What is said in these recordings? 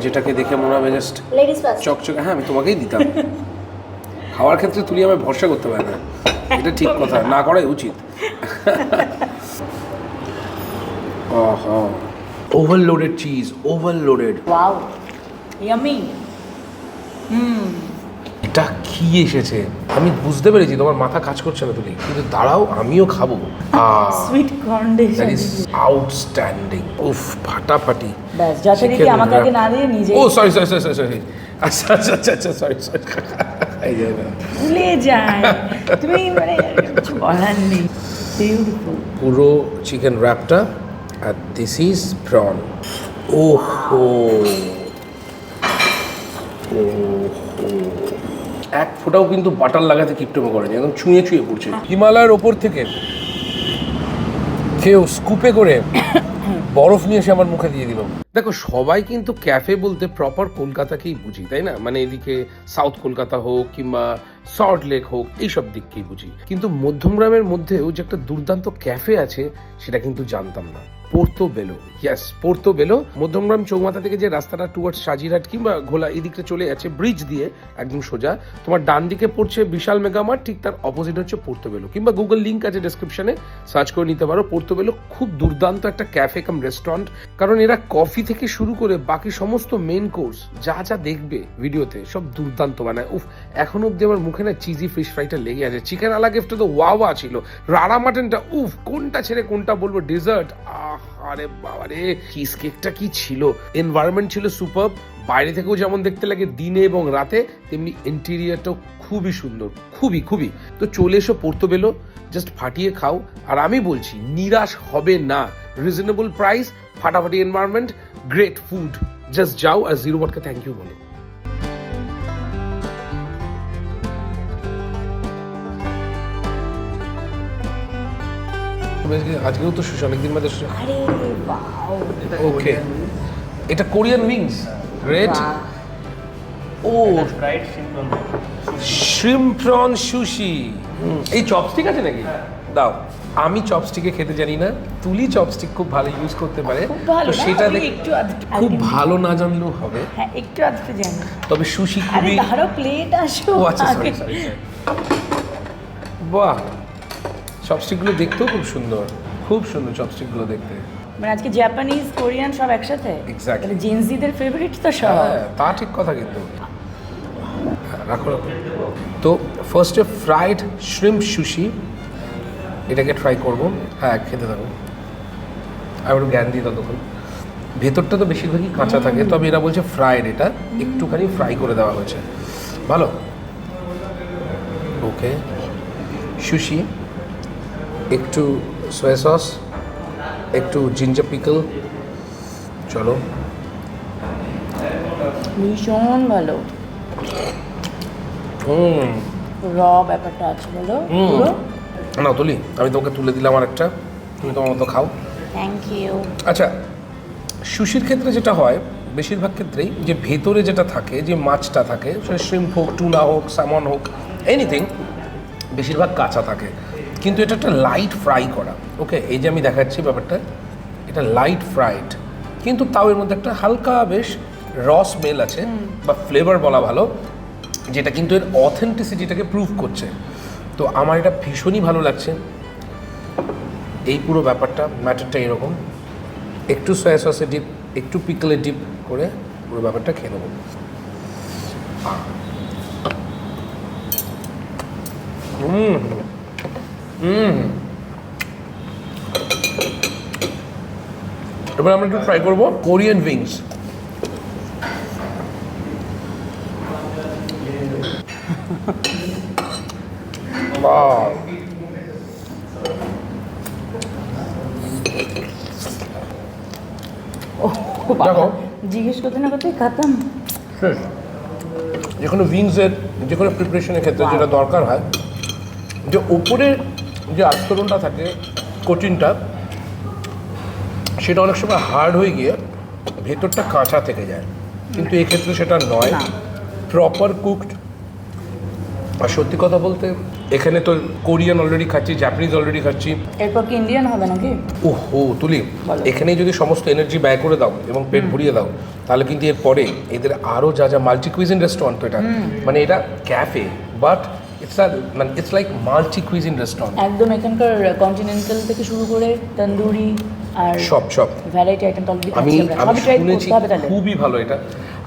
যেটাকে দেখে মনে হবে জাস্ট লেডিস ফার্স্ট। চকচকে। হ্যাঁ, আমি তোমাকেই দিতাম। খাওয়ার ক্ষেত্রে তুলি আমায় ভরসা করতে পারে না, এটা ঠিক কথা, না করাই উচিত। Overloaded cheese, overloaded. Wow, yummy. এটা কি এসেছে আমি বুঝতে পেরেছি, তোমার মাথা কাজ করছে না তুলি, কিন্তু দাঁড়াও আমিও খাবো। Sweet corn dish. That is outstanding. উফ, ফাটাফাটি। ব্যাস, যথারীতি আমাকে আগে না দিয়ে নিজে। ও সরি সরি সরি সরি, আচ্ছা আচ্ছা আচ্ছা আচ্ছা, সরি সরি, ভুলে যায়। তুমি মানে কিছু বলার নেই। বিউটিফুল। পুরো চিকেন র্যাপটা, আর দিস ইজ প্রন। ওহো, এক ফোঁটাও কিন্তু বাটার লাগাতে কিপটেমো করেনি, একদম ছুঁয়ে ছুঁয়ে পড়ছে। হিমালয়ের ওপর থেকে কেউ স্কুপে করে বরফ নিয়ে এসে আমার মুখে দিয়ে দিল। দেখো, সবাই কিন্তু ক্যাফে বলতে প্রপার কলকাতাকেই বুঝি, তাই না? মানে এদিকে সাউথ কলকাতা হোক কিংবা সল্ট লেক হোক, এইসব দিককেই বুঝি। কিন্তু মধ্যমগ্রামের মধ্যেও যে একটা দুর্দান্ত ক্যাফে আছে সেটা কিন্তু জানতাম না। Porto Bello, yes, Porto Bello. Madhyamgram চৌমাথা থেকে যে রাস্তাটা টুয়ার্ডস সাজিরহাট কিংবা ঘোলা এদিকটা চলে যাচ্ছে ব্রিজ দিয়ে একদম সোজা, তোমার ডান দিকে পড়ছে বিশাল মেগামার্ট, ঠিক তার অপোজিট হচ্ছে পোর্তো বেলো। কিংবা গুগল লিঙ্ক আছে ডেসক্রিপশনে, সার্চ করে নিতে পারো। পোর্তো বেলো খুব দুর্দান্ত একটা ক্যাফে কাম রেস্টুরেন্ট, কারণ এরা কফি থেকে শুরু করে বাকি সমস্ত মেন কোর্স যা যা দেখবে ভিডিওতে সব দুর্দান্ত বানায়। উফ, এখন অব্দি আমার মুখে না চিজি ফিশ ফ্রাইটা লেগে আছে। চিকেন আলা গিফটটা তো ওয়া ছিল, রাড়া মাটনটা উফ, কোনটা ছেড়ে কোনটা বলবো। ডেজার্ট, আরে বাবারে, চিজ কেকটা কি ছিল! এনভায়রনমেন্ট ছিল সুপারব, বাইরে থেকেও যেমন দেখতে লাগে দিনে এবং রাতে, তেমনি ইন্টেরিয়ারটাও খুবই সুন্দর, খুবই খুবই। তো চলে এসো পোর্তো বেলো, জাস্ট ফাটিয়ে খাও। আর আমি বলছি নিরাশ হবে না। রিজনেবল প্রাইস, ফাটাফাটি এনভায়রনমেন্ট, গ্রেট ফুড। জাস্ট যাও আর জিরো ওয়াটকে থ্যাংক ইউ বলো। আজকেও তো শুশ, অনেকদিন বাদে। আরে ওয়াও, ওকে, এটা কোরিয়ান উইংস, গ্রেট। ও, ফ্রাইড শ্রিম্প প্রন সুশি। এই চপস্টিক আছে নাকি? দাও। আমি চপস্টিকে খেতে জানি না, তুলি চপস্টিক খুব ভালো ইউজ করতে পারে, খুব ভালো তো না, সেটা আমি একটু আধটু খুব আগে ভালো না জানলেও হবে। হ্যাঁ, একটু আধটু জানি। তবে সুশি আরে খুবই। ধরো প্লেট আসো। ও আচ্ছা, সরি সরি। বাহ, চপস্টিকগুলো দেখতেও খুব সুন্দর, খুব সুন্দর চপস্টিকগুলো দেখতে। মানে আজকে জাপানিজ কোরিয়ান সব একসাথে। Exactly. তাহলে জেনজিদের ফেভারিট তো সব। হ্যাঁ, তা ঠিক কথা কিন্তু। রাখো রাখো। তো ফার্স্টে ফ্রাইড শ্রিম্প সুশি, এটাকে ট্রাই করবো। হ্যাঁ, খেতে থাকো। আর একটু জ্ঞান দিই ততক্ষণ। ভেতরটা তো বেশিরভাগই কাঁচা থাকে, তবে এরা বলছে ফ্রাইড, এটা একটুখানি ফ্রাই করে দেওয়া হয়েছে। ভালো। ওকে, সুশি, একটু সয়া সস, একটু জিঞ্জার পিকল। চলো। ভীষণ ভালো। র ব্যাপারটা আছে বলো পুরো। না তুলি, আমি তোমাকে তুলে দিলাম আর একটা, তুমি তোমার মতো খাও। Thank you. আচ্ছা, সুশির ক্ষেত্রে যেটা হয় বেশিরভাগ ক্ষেত্রেই, যে ভেতরে যেটা থাকে, যে মাছটা থাকে, সেটা শ্রিম্প হোক, টুনা হোক, স্যামন হোক, এনিথিং, বেশিরভাগ কাঁচা থাকে। কিন্তু এটা একটা লাইট ফ্রাই করা। ওকে, এই যে আমি দেখাচ্ছি ব্যাপারটা, এটা লাইট ফ্রাইড, কিন্তু তাও এর মধ্যে একটা হালকা বেশ র স্মেল আছে, বা ফ্লেভার বলা ভালো, যেটা কিন্তু এর অথেন্টিসিটিটাকে প্রুভ করছে। তো আমার এটা ভীষণই ভালো লাগছে। এই পুরো ব্যাপারটা, ম্যাটারটা এরকম, একটু সয়া সসে ডিপ, একটু পিকলে ডিপ করে পুরো ব্যাপারটা খেয়ে নেবো। এবার আমরা একটু ট্রাই করবো কোরিয়ান উইংস। দেখো, জিজ্ঞেস করতে না করতে খাতাম। যে কোনো উইংসের যে কোনো প্রিপারেশনের ক্ষেত্রে যেটা দরকার হয়, যে ওপরের যে আস্তরণটা থাকে, কোটিংটা, সেটা অনেক সময় হার্ড হয়ে গিয়ে ভেতরটা কাঁচা থেকে যায়, কিন্তু এক্ষেত্রে সেটা নয়, প্রপার কুকড। আর সত্যি কথা বলতে এখানে তো কোরিয়ান অলরেডি খাচ্ছি, জাপানিজ অলরেডি খাচ্ছি। এরপর কি ইন্ডিয়ান হবে নাকি? ওহো তুলি, বলো। এখানেই যদি সমস্ত এনার্জি ব্যয় করে দাও এবং পেট ভরিয়ে দাও, তাহলে কিন্তু এর পরে এদের আরও যা যা মাল্টি কুইজিন রেস্টুরেন্ট তো এটা, মানে এটা cafe but it's like multi cuisine restaurant. একদম এখানকার কন্টিনেন্টাল থেকে শুরু করে তন্দুরি আর সব ভ্যারাইটি আইটেম তো অলরেডি আমি খাচ্ছি আমরা। আমি সবই ট্রাই শুনেছি করতে হবে তাহলে। খুবই ভালো এটা।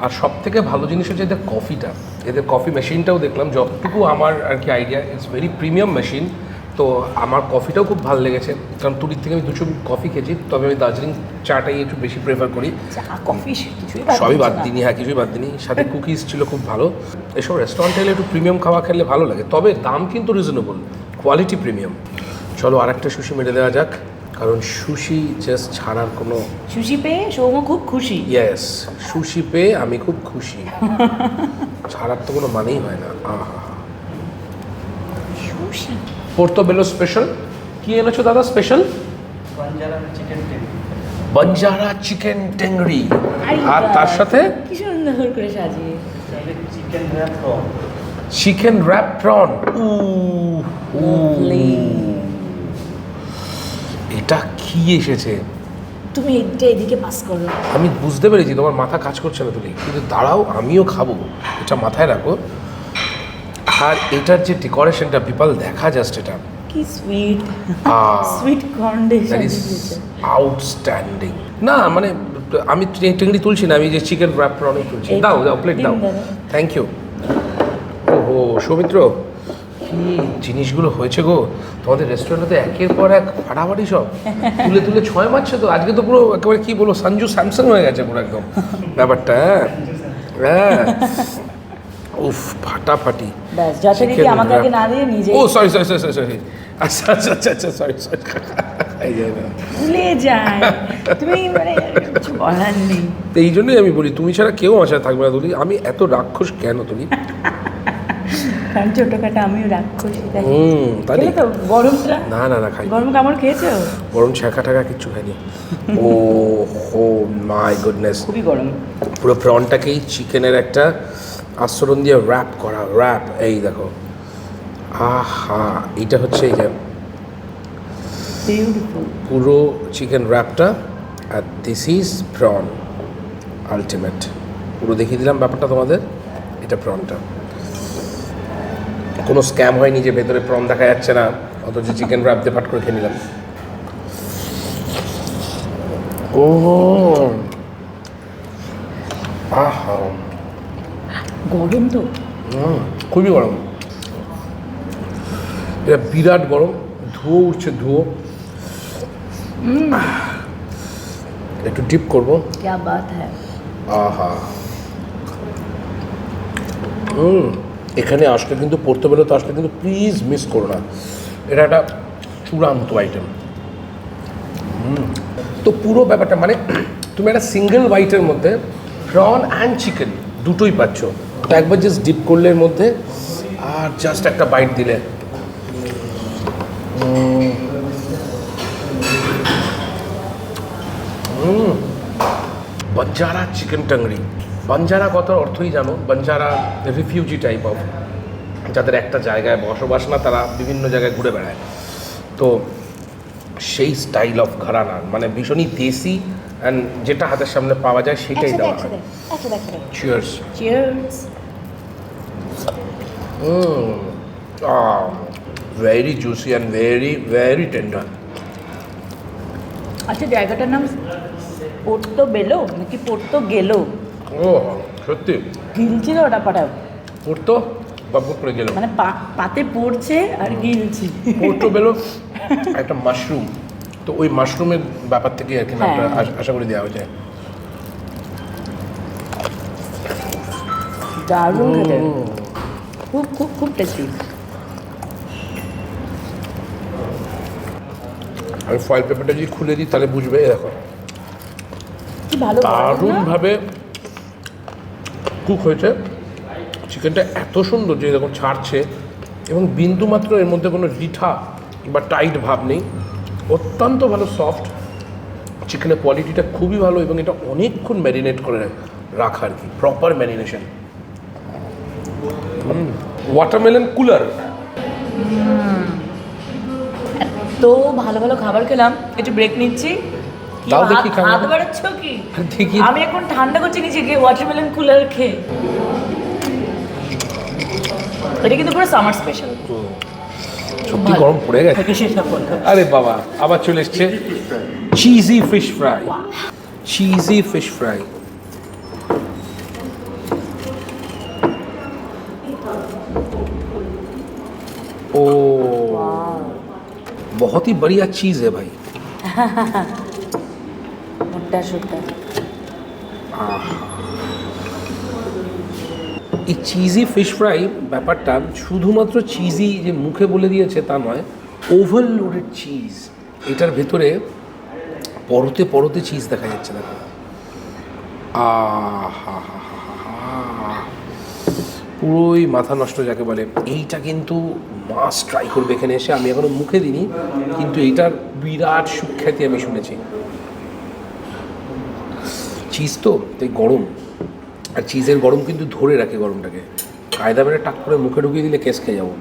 আর সব থেকে ভালো জিনিস হচ্ছে এদের কফিটা, এদের কফি মেশিনটাও দেখলাম, যতটুকু আমার আর কি idea, it's very premium machine. তো আমার কফিটাও খুব ভালো লেগেছে, কারণ তুলির থেকে আমি 200 কফি খেয়েছি, তবে আমি দার্জিলিং চাটাই একটু বেশি প্রেফার করি। চা কফি কিছুই সবই বাদ দিইনি, হ্যাঁ কিছুই বাদ দিইনি, সাথে কুকিজ ছিল খুব ভালো। এসব রেস্টুরেন্টে এলে একটু প্রিমিয়াম খাওয়া খেলে ভালো লাগে, তবে দাম কিন্তু রিজনেবল, কোয়ালিটি প্রিমিয়াম। চলো আরেকটা সুশি মেরে দেওয়া যাক, কারণ সুশি জাস্ট ছাড়ার কোনো সুশি পেয়ে সৌম খুব খুশি। ইয়েস, সুশি পেয়ে আমি খুব খুশি, ছাড়ার তো কোনো মানেই হয় না। আহা, সুশি পোর্তোবেলো স্পেশাল কি এনেছো দাদা? স্পেশাল বাঞ্জারা চিকেন টেংরি, আর তার সাথে কি সুন্দর করে সাজিয়ে চিকেন র্যাপ প্রন। এটা কি এসেছে? তুমি এটা এদিকে পাস করো। আমি বুঝতে পেরেছি তোমার মাথা কাজ করছে না তুমি, কিন্তু দাঁড়াও আমিও খাবো, এটা মাথায় রাখো। আর এটার যে ডেকোরেশনটা বিপাল দেখা জাস্ট, এটা কি sweet sweet condition that is outstanding. না মানে আমি টেংরি তুলছি না, আমি যে চিকেন র্যাপ প্রনই তুলছি। দাও দাও প্লেট দাও, থ্যাংক ইউ। ওহো সৌমিত্র, কি জিনিসগুলো হয়েছে গো তোমাদের রেস্টুরেন্টে, তো একের পর এক ফাটাফাটি সব তুলে তুলে 6 মারছে তো। আজকে তো পুরো একেবারে কি বলবো, সঞ্জু স্যামসাং হয়ে গেছে পুরো একদম ব্যাপারটা। হ্যাঁ উফ ফাটাফাটি। ব্যাস যথারীতি Chicken আমাকে আগে wrap. না দিয়ে নিজে ও sorry sorry sorry sorry sorry, আচ্ছা আচ্ছা আচ্ছা আচ্ছা সরি সরি, ভুলে যায়। তুমি মানে কিছু বলার নেই। তো এই জন্যই আমি বলি তুমি ছাড়া কেউ আমার সাথে থাকবে না তুলি। আমি এত রাক্ষস কেন তুলি? কারণ ছোটখাটো আমিও রাক্ষসী তাই। তাই খেলে তো গরমটা? না না না খাই, গরম কামড় খেয়েছো? গরম ছ্যাঁকা ঠাকা কিচ্ছু খাইনি। ও হো মাই গুডনেস, খুবই গরম। পুরো প্রনটাকেই চিকেনের একটা আস্তরণ দিয়ে র্যাপ করা, র্যাপ। এই দেখো, আহা এইটা হচ্ছে এই যে বিউটিফুল পুরো চিকেন র্যাপটা, আর দিস ইজ প্রন আলটিমেট। পুরো দেখিয়ে দিলাম ব্যাপারটা তোমাদের। এটা প্রনটা, কোনো স্ক্যাম হয়নি যে ভেতরে প্রন দেখা যাচ্ছে না, অথচ চিকেন র্যাপ দিয়ে পাট করে খেয়ে নিলাম। ও আহা, গরম তো। খুবই গরম, এটা বিরাট গরম, ধুয়ো উঠছে ধুয়ো। একটু ডিপ করবো। क्या बात है। আহা, এখানে আসলে কিন্তু পোর্তোবেলোতে আসলে কিন্তু প্লিজ মিস করো না, এটা একটা চূড়ান্ত আইটেম। তো পুরো ব্যাপারটা মানে তুমি একটা সিঙ্গেল বাইটের মধ্যে প্রন অ্যান্ড চিকেন দুটোই পাচ্ছ। তো একবার জাস্ট ডিপ করলে এর মধ্যে, আর জাস্ট একটা বাইট দিলে, বাঞ্জারা চিকেন টাংরি। বাঞ্জারা কথার অর্থই জানো, বাঞ্জারা রিফিউজি টাইপ অফ, যাদের একটা জায়গায় বসবাস না, তারা বিভিন্ন জায়গায় ঘুরে বেড়ায়। তো সেই স্টাইল অফ ঘরানা, মানে ভীষণই দেশি, অ্যান্ড যেটা হাতের সামনে পাওয়া যায় সেটাই দেওয়া হয়। Cheers. Cheers. Very juicy and very very tender. আচ্ছা জায়গাটার নাম পোর্তোবেলো নাকি পোর্তো গেলো? ও সত্যি গিলছিল ওটা পাঠাও। পড়তো বাবু করে গেল, মানে পাতে পড়ছে আর গিলছি। পোর্টোবেলো একটা মাশরুম, তো ওই মাশরুমের ব্যাপার থেকে আর কি নামটা আশা করে দেওয়া হয়েছে। দারুণ খেতে, খুব খুব খুব টেস্টি। আমি ফয়েল পেপারটা যদি খুলে দিই তাহলে বুঝবে। দেখো কি ভালো দারুণভাবে কুক হয়েছে চিকেনটা, এত সুন্দর যে এরকম ছাড়ছে, এবং বিন্দুমাত্র এর মধ্যে কোনো রিঠা বা টাইট ভাব নেই, অত্যন্ত ভালো সফট চিকেনের কোয়ালিটিটা খুবই ভালো, এবং এটা অনেকক্ষণ ম্যারিনেট করে রাখা আর কি, প্রপার ম্যারিনেশন। ওয়াটারমেলন কুলার, তো ভালো ভালো খাবার খেলাম, একটু ব্রেক নিচ্ছি। কি দাও দেখি হাত- খাবার। হাত বাড়াচ্ছ কি? দেখি। আমি এখন ঠান্ডা করছি নিজেকে ওয়াটারমেলন কুলার খেয়ে। এটা কিন্তু পুরো সামার স্পেশাল। সত্যি গরম পড়ে গেছে। সেটা বললাম। আরে বাবা, আবার চলে এসছে cheesy fish fry. Cheesy fish fry. ओ बहुत ही बढ़िया चीज़ है भाई। মোটা সোটা। এই চিজি ফিশ ফ্রাই ব্যাপারটা শুধুমাত্র চিজি যে মুখে বলে দিয়েছে তা নয়, ওভারলোডেড চিজ। এটার ভেতরে পরতে পরতে চিজ দেখা যাচ্ছে, দেখো। আহা, পুরোই মাথা নষ্ট যাকে বলে। এইটা কিন্তু মাস্ট ট্রাই করবে এখানে এসে। আমি এখনো মুখে দিইনি, কিন্তু এইটার বিরাট সুখ্যাতি আমি শুনেছি। চিজ তো তাই গরম, আর চিজের গরম কিন্তু ধরে রাখে গরমটাকে। কায়দা মেরে টাক করে মুখে ঢুকিয়ে দিলে কেস খেয়ে যাবো।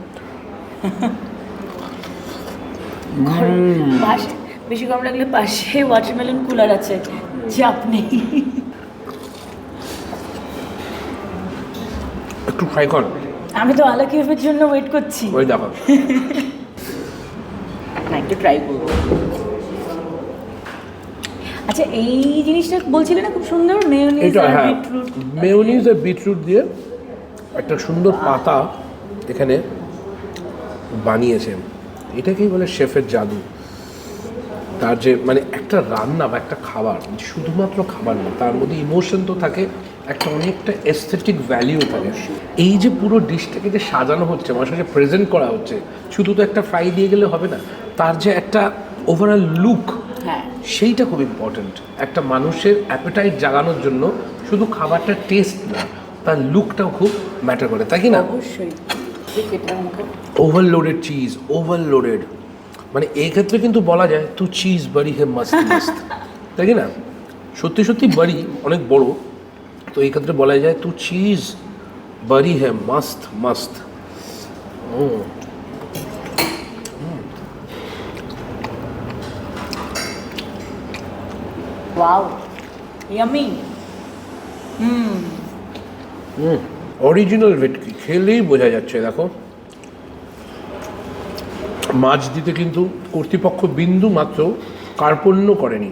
পাশে বেশি গরম লাগলে পাশে ওয়াটারমেলন কুলার আছে, চাপ নেই। একটু ট্রাই কর। আমি তো আলা কেফের জন্য ওয়েট করছি। ওই দেখো, না একটু ট্রাই করবো। আচ্ছা এই জিনিসটা বলছিলে না খুব সুন্দর, মেয়োনিজ এটা আর হ্যাঁ, বিটরুট। মেয়োনিজ আর বিটরুট দিয়ে একটা সুন্দর পাতা এখানে বানিয়েছে। এটাকেই বলে শেফের জাদু। তার যে মানে একটা রান্না বা একটা খাবার শুধুমাত্র খাবার না, তার মধ্যে ইমোশন তো থাকে, একটা অনেকটা এস্থেটিক ভ্যালিউ থাকে। এই যে পুরো ডিশটাকে যে সাজানো হচ্ছে, আমার সাথে প্রেজেন্ট করা হচ্ছে, শুধু তো একটা ফ্রাই দিয়ে গেলে হবে না, তার যে একটা ওভারঅল লুক, হ্যাঁ সেইটা খুব ইম্পর্ট্যান্ট। একটা মানুষের অ্যাপেটাইট জাগানোর জন্য শুধু খাবারটা টেস্ট না, তার লুকটাও খুব ম্যাটার করে, তাই কি না? অবশ্যই। ওভারলোডেড চিজ, ওভারলোডেড, মানে এই ক্ষেত্রে কিন্তু বলা যায় তু চিজ বাড়ি হে মস্ত মস্ত, তাই কি না? সত্যি সত্যি বাড়ি অনেক বড়, তো এই ক্ষেত্রে বলা যায় তু চিজ বাড়ি হে মস্ত মস্ত। Wow yummy. অরিজিনাল ভেটকি খেলেই বোঝা যাচ্ছে। দেখো, মাছ দিতে কিন্তু কর্তৃপক্ষ বিন্দু মাত্র কার্পণ্য করেনি।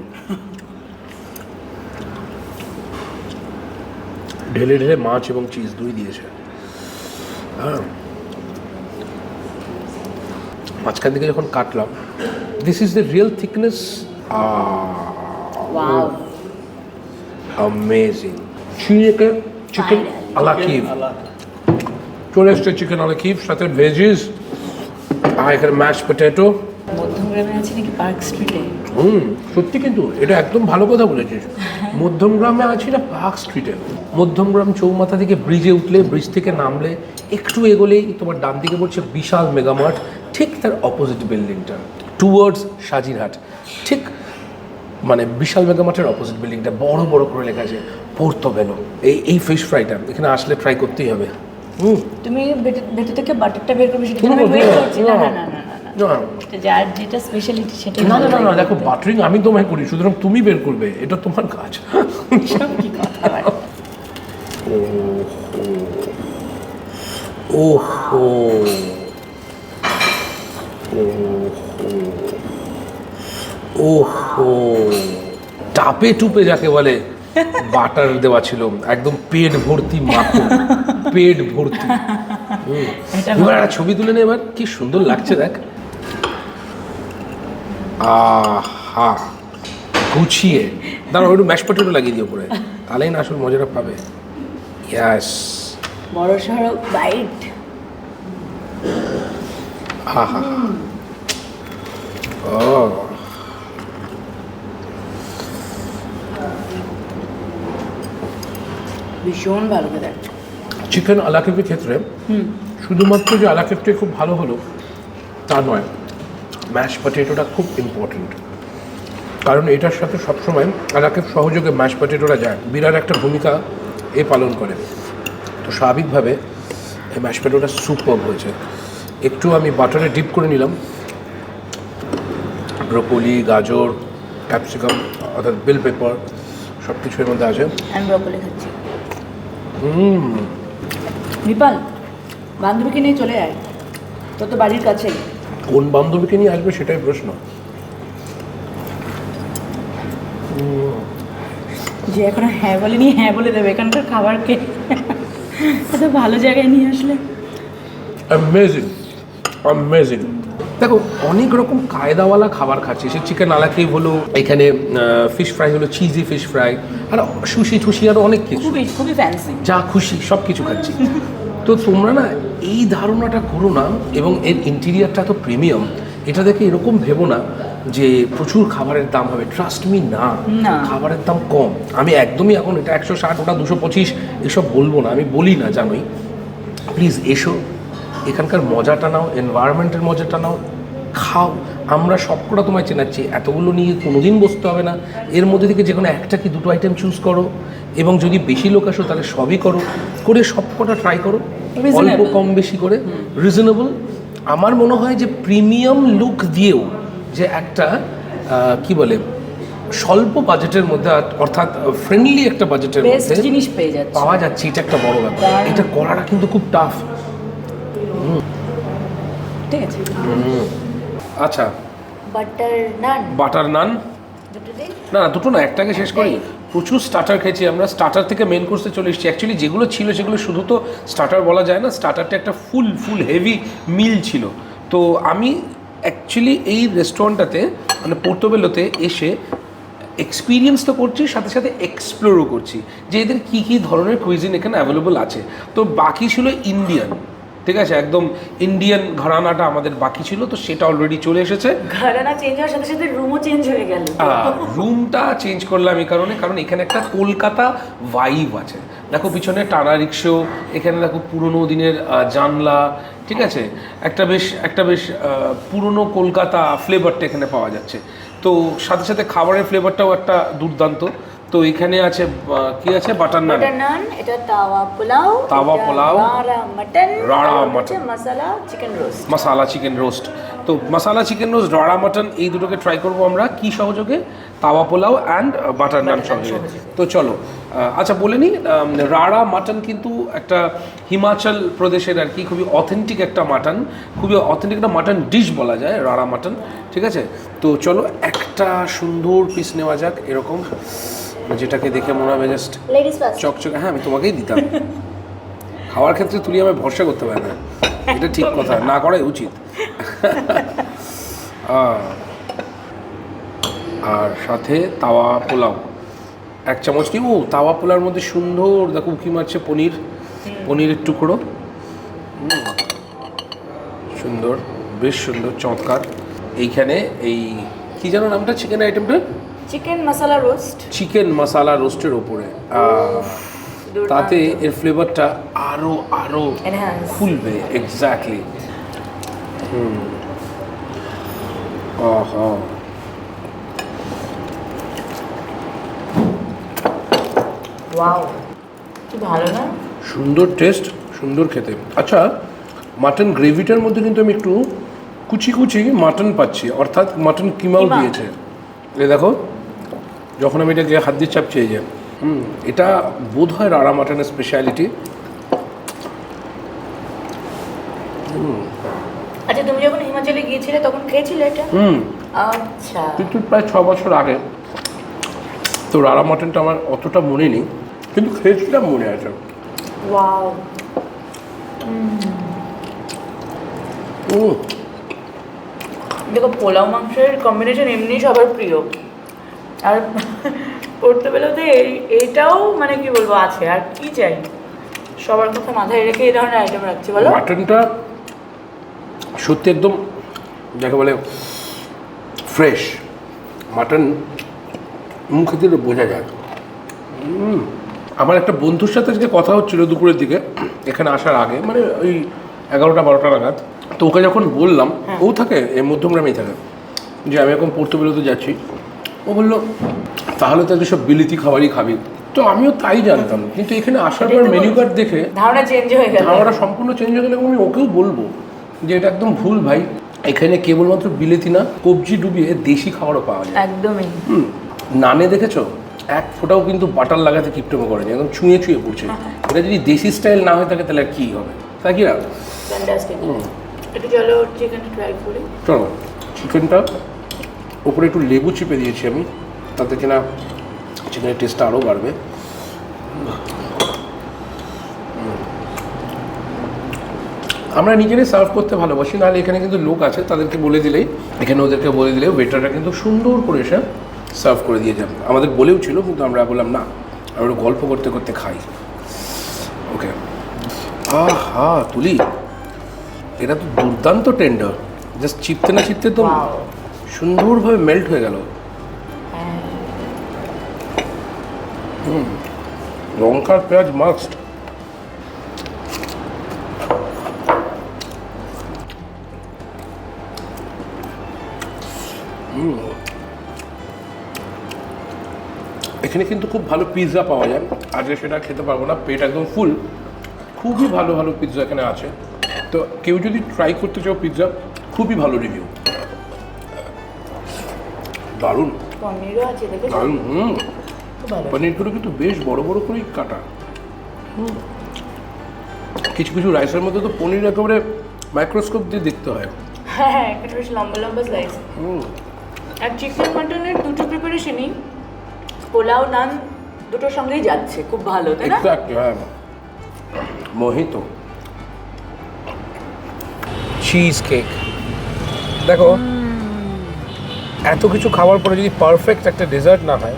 ঢেলে ঢেলে মাছ এবং চিজ দুই দিয়েছে। হ্যাঁ, মাঝখান থেকে যখন কাটলাম, this is the real thickness. Wow amazing. Chicken a la Kiev চলে এসছে, চিকেন আলাকিভ সাথে ভেজিস, আর এখানে ম্যাশ পটেটো। মধ্যমগ্রামে আছে নাকি পার্ক স্ট্রিটে? সত্যি কিন্তু এটা একদম ভালো কথা বলেছিস। মধ্যমগ্রামে আছি না পার্ক স্ট্রিটে। মধ্যমগ্রাম চৌমাথা থেকে ব্রিজে উঠলে, ব্রিজ থেকে নামলে একটু এগোলেই তোমার ডান দিকে পড়ছে বিশাল মেগামার্ট, ঠিক তার অপোজিট বিল্ডিংটা টুয়ার্ডস সাজিরহাট। ঠিক মানে বিশাল মেগামার্টের অপোজিট বিল্ডিংটা বড় বড় করে লেখা আছে পোর্তোবেলো। এই ফিশ ফ্রাইটা এখানে আসলে ট্রাই করতেই হবে। তুমি ভেতর থেকে বাটারটা বের করবে, সেটা কোনো আমি কথা ওয়েট না, করছি। না না, না না না না, না এটা যার যেটা স্পেশালিটি সেটাই না ভালো না না না, লাগে দেখো করতে। বাটারিং আমি তোমায় করি, সুতরাং তুমি বের করবে, এটা তোমার কাজ। এসব কি কথা ভাই? ওহো, ওহো, টাপে টুপে যাকে বলে বাটার দেওয়া ছিল, একদম পেট ভর্তি মাখন, পেট ভর্তি। এটা এবার একটা ছবি তুলে নে, এবার কি সুন্দর লাগছে দেখ। আহা, গুছিয়ে দাঁড়াও, একটু ম্যাশ পটেটো লাগিয়ে দিও পরে, তাহলেই না আসল মজাটা পাবে। ইয়াস, বড় সড়ো বাইট। আহা, ও ভীষণ ভালো খেতে। চিকেন আলাকিফের ক্ষেত্রে শুধুমাত্র যে আলাকিফটাই খুব ভালো হলো তা নয়, ম্যাশ পটেটোটা খুব ইম্পর্টেন্ট, কারণ এটার সাথে সবসময় আলাকিফ সহযোগে ম্যাশ পটেটোটা যায়, বিরাট একটা ভূমিকা পালন করে। তো স্বাভাবিকভাবে এই ম্যাশ পটেটোটা সুপারব হয়েছে। একটু আমি বাটারে ডিপ করে নিলাম ব্রোকলি, গাজর, ক্যাপসিকাম অর্থাৎ বেল পেপার সব কিছু এর মধ্যে আছে। আমি ব্রকলি খাচ্ছি। বিপাল, বান্ধবীকে নিয়ে চলে আয়, তোর তো বাড়ির কাছেই। কোন বান্ধবীকে নিয়ে আসবে সেটাই প্রশ্ন। যে এখন হ্যাঁ বলেনি হ্যাঁ বলে দেবে এখানকার খাবারকে। এত ভালো জায়গায় নিয়ে আসলে। Amazing amazing. দেখো অনেক রকম কায়দাওয়ালা খাবার খাচ্ছি, সে চিকেন আলাকেই হলো, এখানে ফিশ ফ্রাই হলো, চিজি ফিশ ফ্রাই, আর সুশি ঠুসি আরও অনেক কিছু, খুবই খুবই ফ্যান্সি, যা খুশি সব কিছু খাচ্ছি। তো তোমরা না এই ধারণাটা করো না, এবং এর ইন্টেরিয়ারটা তো প্রিমিয়াম, এটা দেখে এরকম ভেবো না যে প্রচুর খাবারের দাম হবে। ট্রাস্ট মি, না, খাবারের দাম কম। আমি একদমই এখন এটা 160, ওটা 225 এসব বলবো না, আমি বলি না, জানোই। প্লিজ এসো, এখানকার মজাটা নাও, এনভায়রনমেন্টের মজাটা নাও, খাও। আমরা সবকটা তোমায় চেনাচ্ছি, এতগুলো নিয়ে কোনোদিন বসতে হবে না। এর মধ্যে থেকে যে কোনো একটা কি দুটো আইটেম চুজ করো, এবং যদি বেশি লোক আসো তাহলে সবই করো, করে সবকটা ট্রাই করো, অল্প কম বেশি করে, রিজনেবল। আমার মনে হয় যে প্রিমিয়াম লুক দিয়েও যে একটা কি বলে স্বল্প বাজেটের মধ্যে, অর্থাৎ ফ্রেন্ডলি একটা বাজেটের মধ্যে জিনিস পেয়ে যাচ্ছে, পাওয়া যাচ্ছে, এটা একটা বড় ব্যাপার। এটা করাটা কিন্তু খুব টাফ। ঠিক আছে। আচ্ছা, বাটার নান না দুটো না, একটাকে শেষ করি। প্রচুর স্টার্টার খেয়েছি আমরা, স্টার্টার থেকে মেন কোর্সে চলে এসেছি। অ্যাকচুয়ালি যেগুলো ছিল সেগুলো শুধু তো স্টার্টার বলা যায় না, স্টার্টারটা একটা ফুল হেভি মিল ছিল। তো আমি অ্যাকচুয়ালি এই রেস্টুরেন্টটাতে মানে পোর্টোবেলোতে এসে এক্সপিরিয়েন্স তো করছি, সাথে সাথে এক্সপ্লোরও করছি যে এদের কী কী ধরনের কুইজিন এখানে অ্যাভেলেবল আছে। তো বাকি ছিল ইন্ডিয়ান, ঠিক আছে, একদম ইন্ডিয়ান ঘরানাটা আমাদের বাকি ছিল, তো সেটা অলরেডি চলে এসেছে। ঘরানা চেঞ্জ হওয়ার সাথে সাথে রুমও চেঞ্জ হয়ে গেল। রুমটা চেঞ্জ করলাম এই কারণে, কারণ এখানে একটা কলকাতা ভাইব আছে। দেখো পিছনে টানা রিক্সো, এখানে দেখো পুরোনো দিনের জানলা, ঠিক আছে, একটা বেশ পুরোনো কলকাতা ফ্লেভারটা এখানে পাওয়া যাচ্ছে। তো সাথে সাথে খাবারের ফ্লেভারটাও একটা দুর্দান্ত। তো এখানে আছে কি আছে, বাটার নান, এটা তাওয়া পোলাও, রাড়া মাটন, মশালা চিকেন রোস্ট। তো মশালা চিকেন রোস্ট, রাড়া মাটন, এই দুটোকে ট্রাই করবো আমরা। কি সহযোগে? তাওয়া পোলাও অ্যান্ড বাটার নান সহযোগে। তো চলো, আচ্ছা বলে নিই, রাড়া মাটন কিন্তু একটা হিমাচল প্রদেশের আর কি খুবই অথেন্টিক একটা মাটন, খুবই অথেন্টিক একটা মাটন ডিশ বলা যায় রাড়া মাটন, ঠিক আছে। তো চলো একটা সুন্দর পিস নেওয়া যাক, এরকম যেটাকে দেখে মনে হবে জাস্ট চকচকে। হ্যাঁ, আমি তোমাকেই দিতাম। খাওয়ার ক্ষেত্রে তুই আমায় ভরসা করতে পারে না, এটা ঠিক কথা, না করাই উচিত। আর সাথে তাওয়া পোলাও 1 চামচ নিই। ও, তাওয়া পোলাওর মধ্যে সুন্দর দেখো উঁকি মারছে পনিরের টুকরো, সুন্দর, বেশ সুন্দর, চমৎকার। এইখানে এই কি জানো নামটা, চিকেন আইটেমটা, চিকেন মশালা রোস্টের ওপরে, তাতে এর ফ্লেভারটা আরো ফুলবে। এক্স্যাক্টলি। ওয়াও, কি ভালো না, সুন্দর টেস্ট, সুন্দর খেতে। আচ্ছা, মাটন গ্রেভিটার মধ্যে কিন্তু আমি একটু কুচি মাটন পাচ্ছি, অর্থাৎ মাটন কিমাও দিয়েছে। এ দেখো, যখন আমি এটাকে হাত দিয়ে চাপছি, এই যে এটা বোধ হয় রাড়া মাটনের স্পেশালিটি। আচ্ছা, তুমি যখন হিমাচলে গিয়েছিলে তখন খেয়েছিলে এটা? আচ্ছা, কিন্তু প্রায় 6 বছর আগে, তো রাড়া মাটনটা আমার অতটা মনে নেই, কিন্তু খেয়েছিলাম, মনে আছে। ওয়াও। দেখো, পোলাও মাংসের কম্বিনেশন এমনি সবার প্রিয়, আর পোর্টোবেলোতে এইটাও মানে কি বলবো আছে, আর কি চাই, সবার কথা মাথায় রেখে এই ধরনের আইটেম রাখছি। বলো, মাটনটা সত্যি একদম যাকে বলে ফ্রেশ মাটন, মুখে দিলে বোঝা যায়। আমার একটা বন্ধুর সাথে আজকে কথা হচ্ছিল দুপুরের দিকে, এখানে আসার আগে, মানে ওই 11টা-12টা নাগাদ। তো ওকে যখন বললাম, ও থাকে এই মধ্যমগ্রামেই থাকে, যে আমি এখন পোর্টোবেলোতে যাচ্ছি, ও বললো তাহলে তো সব বিলিতি খাবারই খাবি। তো আমিও তাই জানতাম, কিন্তু এখানে আসার পর মেনু কার্ড দেখে ধারণা চেঞ্জ হয়ে গেল, ধারণাটা সম্পূর্ণ চেঞ্জ হয়ে গেল। এবং আমি ওকেও বলবো যে এটা একদম ভুল ভাই। এখানে কেবলমাত্র বিলেতি না, কবজি ডুবিয়ে দেশি খাবারও পাওয়া যায়। একদমই। নানে দেখেছো এক ফোঁটাও কিন্তু বাটার লাগাতে কিপটেমো করেনি, একদম ছুঁয়ে ছুঁয়ে পড়ছে। এটা যদি দেশি স্টাইল না হয়ে থাকে তাহলে আর কী হবে, তাই কি না? ফ্যান্টাস্টিক। একটু চলো চিকেনটা ট্রাই করি। চলো চিকেনটা উপরে একটু লেবু চিপে দিয়েছি আমি, তাতে কিনা চিকেনের টেস্টটা আরও বাড়বে। আমরা নিজেরাই সার্ভ করতে ভালোবাসি, নাহলে এখানে কিন্তু লোক আছে, তাদেরকে বলে দিলেই, এখানে ওদেরকে বলে দিলেও ওয়েটাররা কিন্তু সুন্দর করে এসে সার্ভ করে দিয়ে যাবে। আমাদের বলেও ছিল, কিন্তু আমরা বললাম না, আমরা গল্প করতে করতে খাই। ওকে, আহা তুলি, এটা তো দুর্দান্ত টেন্ডার, জাস্ট চিপতে না চিপতে তো Wow. সুন্দরভাবে মেল্ট হয়ে গেল। লঙ্কার পেঁয়াজ মাস্ট। এখানে কিন্তু খুব ভালো পিৎজা পাওয়া যায়, আজকে সেটা খেতে পারবো না, পেট একদম ফুল। খুবই ভালো ভালো পিৎজা এখানে আছে, তো কেউ যদি ট্রাই করতে চাও পিৎজা, খুবই ভালো রিভিউ। দারুণ পনিরও আছে, দেখেছো? দারুণ। খুব ভালো। পনিরগুলো কিন্তু বেশ বড় বড় করেই কাটা। কিছু কিছু রাইসের মধ্যে তো পনির একেবারে মাইক্রোস্কোপ দিয়ে দেখতে হয়। হ্যাঁ, একটু বেশ লম্বা লম্বা স্লাইস। আর চিকেন মাটনের দুটো প্রিপারেশনই পোলাও নান দুটোর সঙ্গেই যাচ্ছে, খুব ভালো, তাই না? এক্স্যাক্টলি, হ্যাঁ। মোহিত চিজ কেক দেখো, এত কিছু খাওয়ার পরে যদি পারফেক্ট একটা ডেজার্ট না হয়,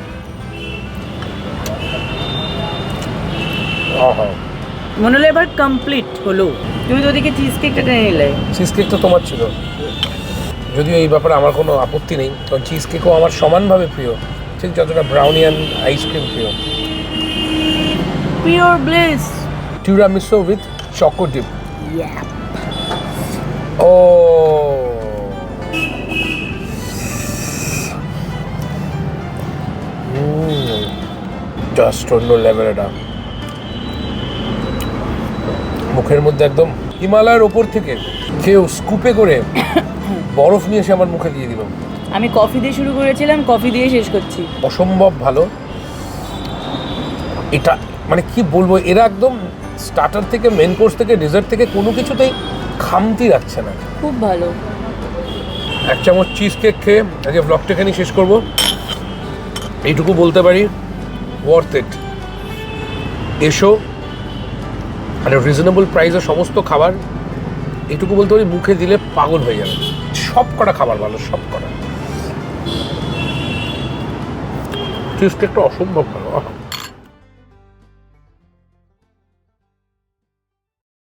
মনে হলো এবার কমপ্লিট হলো। তুমি তো ওদিকে চিজ কেকটা টেনে নিলে। চিজ কেক তো তোমার ছিল, যদিও এই ব্যাপারে আমার কোনো আপত্তি নেই, কারণ চিজ কেকও আমার সমানভাবে প্রিয়, ঠিক যতটা ব্রাউনি অ্যান্ড আইসক্রিম প্রিয়। Pure bliss. Tiramisu with choco dip. Oh just অন্য লেভেল। এটা মুখের মধ্যে একদম হিমালয়ের ওপর থেকে কেউ স্কুপে করে বরফ নিয়ে এসে আমার মুখে দিয়ে দিল। আমি কফি দিয়ে শুরু করেছিলাম, কফি দিয়ে শেষ করছি। অসম্ভব ভালো এটা, মানে কি বলবো, এরা একদম স্টার্টার থেকে মেন কোর্স থেকে ডেজার্ট থেকে কোনো কিছুতেই খামতি রাখছে না। খুব ভালো। এক চামচ চিজ কেক খেয়ে আজকে ব্লগটা এখানেই শেষ করবো। এইটুকু বলতে পারি, ওয়ার্থ ইট। এসো, মানে রিজনেবল প্রাইসে সমস্ত খাবার, এইটুকু বলতে পারি মুখে দিলে পাগল হয়ে যাবে। সব কটা খাবার ভালো, সব কটা। চিজ কেকটা অসম্ভব ভালো।